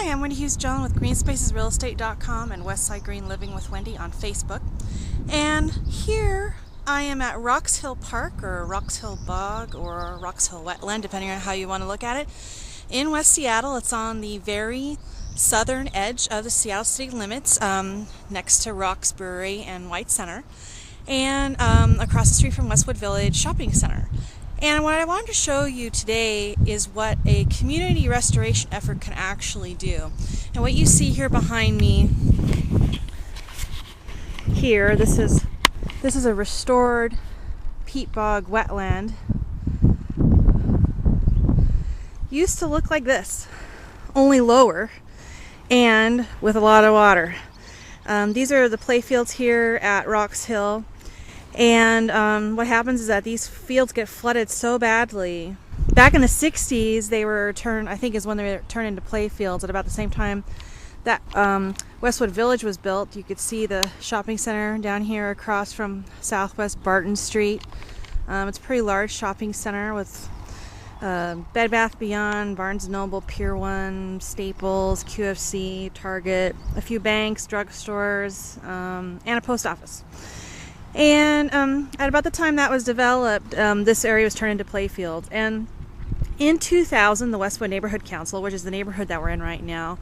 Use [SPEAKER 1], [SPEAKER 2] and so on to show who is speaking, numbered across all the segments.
[SPEAKER 1] Hi, I'm Wendy Hughes-Jelen with GreenSpacesRealEstate.com and Westside Green Living with Wendy on Facebook. And here I am at Roxhill Park, or Roxhill Bog, or Roxhill Wetland, depending on how you want to look at it, in West Seattle. It's on the very southern edge of the Seattle city limits, next to Roxbury and White Center, and across the street from Westwood Village Shopping Center. And what I wanted to show you today is what a community restoration effort can actually do. And what you see here behind me, here, this is a restored peat bog wetland. Used to look like this, only lower and with a lot of water. These are the play fields here at Roxhill. And what happens is that these fields get flooded so badly. Back in the 60s, they were turned, I think is when they were turned into play fields. At about the same time that Westwood Village was built, you could see the shopping center down here across from Southwest Barton Street. It's a pretty large shopping center with Bed Bath Beyond, Barnes & Noble, Pier 1, Staples, QFC, Target, a few banks, drugstores, and a post office. And at about the time that was developed, this area was turned into playfields. And in 2000, the Westwood Neighborhood Council, which is the neighborhood that we're in right now,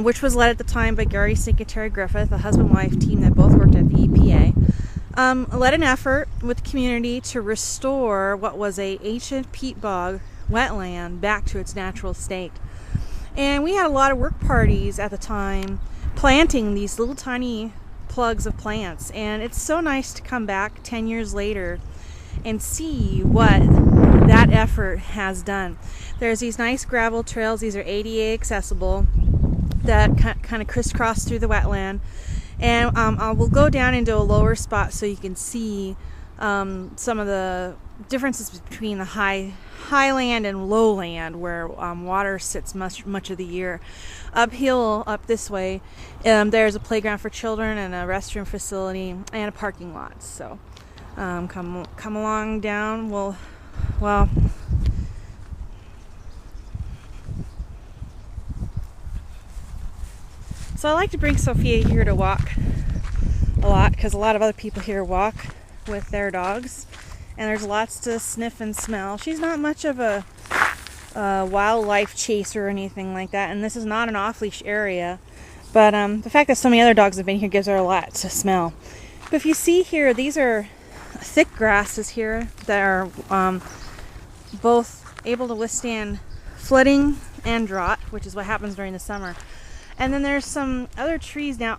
[SPEAKER 1] which was led at the time by Gary Sink and Terry Griffith, a husband-wife team that both worked at the EPA, led an effort with the community to restore what was a ancient peat bog wetland back to its natural state. And we had a lot of work parties at the time planting these little tiny plugs of plants, and it's so nice to come back 10 years later and see what that effort has done. There's these nice gravel trails. These are ADA accessible that kind of crisscross through the wetland, and we'll go down into a lower spot so you can see some of the differences between the highland and lowland, where water sits much of the year. Uphill, up this way, there's a playground for children and a restroom facility and a parking lot. So come along down. So I like to bring Sophia here to walk a lot, because a lot of other people here walk with their dogs, and there's lots to sniff and smell. She's not much of a wildlife chaser or anything like that, and this is not an off-leash area, but the fact that so many other dogs have been here gives her a lot to smell. But if you see here, these are thick grasses here that are both able to withstand flooding and drought, which is what happens during the summer. And then there's some other trees now.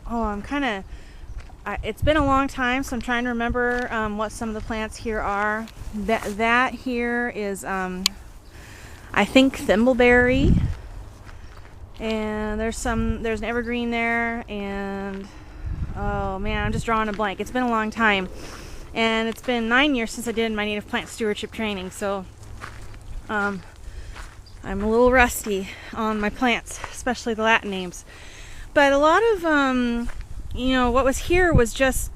[SPEAKER 1] It's been a long time, so I'm trying to remember what some of the plants here are. That here is I think thimbleberry, and there's an evergreen there, and oh man, I'm just drawing a blank. It's been a long time, and it's been 9 years since I did my native plant stewardship training, so I'm a little rusty on my plants, especially the Latin names. But a lot of what was here was just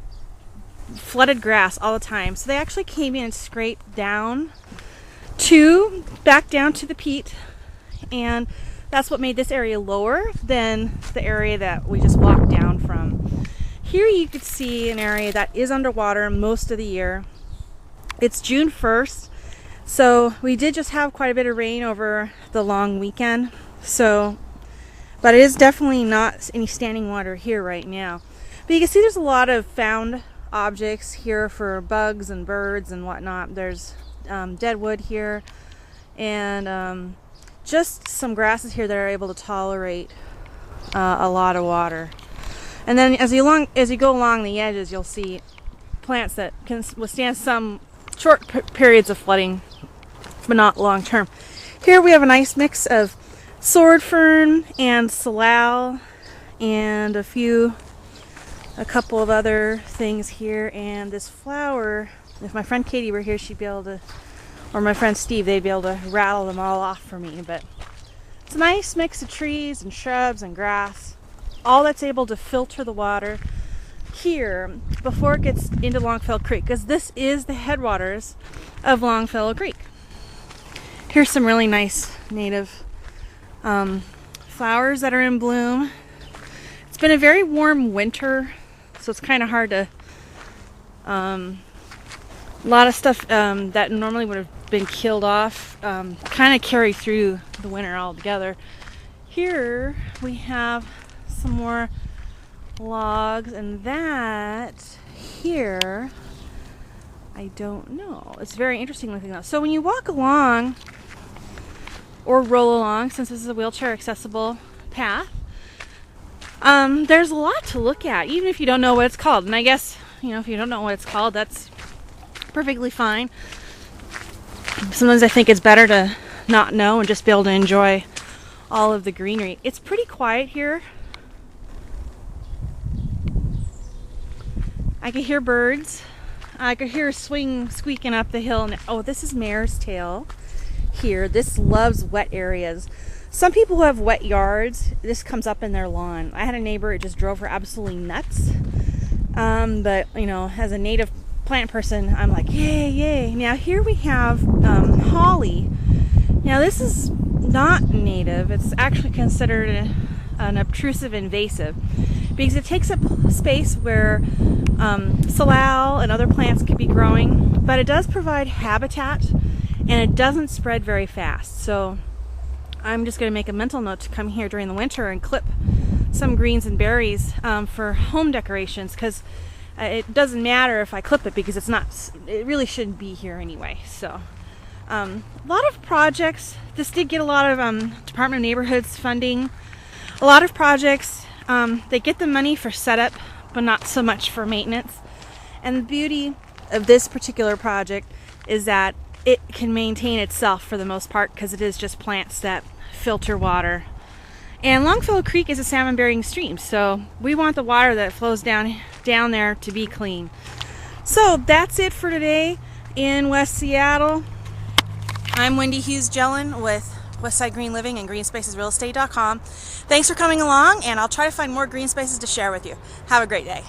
[SPEAKER 1] flooded grass all the time, so they actually came in and scraped back down to the peat, and that's what made this area lower than the area that we just walked down from. Here you could see an area that is underwater most of the year. It's June 1st, so we did just have quite a bit of rain over the long weekend, but it is definitely not any standing water here right now. But you can see there's a lot of found objects here for bugs and birds and whatnot. There's dead wood here, and just some grasses here that are able to tolerate a lot of water. And then as you go along the edges, you'll see plants that can withstand some short periods of flooding, but not long term. Here we have a nice mix of sword fern and salal, and a couple of other things here, and this flower. If my friend Katie were here, she'd be able to, or my friend Steve, they'd be able to rattle them all off for me. But it's a nice mix of trees and shrubs and grass, all that's able to filter the water here before it gets into Longfellow Creek, because this is the headwaters of Longfellow Creek. Here's some really nice native flowers that are in bloom. It's been a very warm winter, so it's kind of hard to, a lot of stuff that normally would have been killed off kind of carry through the winter altogether. Here we have some more logs, and that here, I don't know. It's very interesting looking though. So when you walk along or roll along, since this is a wheelchair accessible path, there's a lot to look at, even if you don't know what it's called. And I guess, you know, if you don't know what it's called, that's perfectly fine. Sometimes I think it's better to not know and just be able to enjoy all of the greenery. It's pretty quiet here. I could hear birds. I could hear a swing squeaking up the hill. Oh, this is mare's tail here. This loves wet areas. Some people who have wet yards, this comes up in their lawn. I had a neighbor, it just drove her absolutely nuts. But, you know, as a native plant person, I'm like, yay, yay. Now here we have holly. Now this is not native. It's actually considered an obtrusive invasive because it takes up space where salal and other plants could be growing, but it does provide habitat and it doesn't spread very fast. So I'm just going to make a mental note to come here during the winter and clip some greens and berries for home decorations, because it doesn't matter if I clip it because it really shouldn't be here anyway. So a lot of projects, this did get a lot of Department of Neighborhoods funding. A lot of projects, they get the money for setup, but not so much for maintenance. And the beauty of this particular project is that it can maintain itself for the most part, because it is just plants that filter water. And Longfellow Creek is a salmon bearing stream, so we want the water that flows down there to be clean. So that's it for today in West Seattle. I'm Wendy Hughes-Jelen with Westside Green Living and GreenSpacesRealEstate.com. Thanks for coming along, and I'll try to find more green spaces to share with you. Have a great day.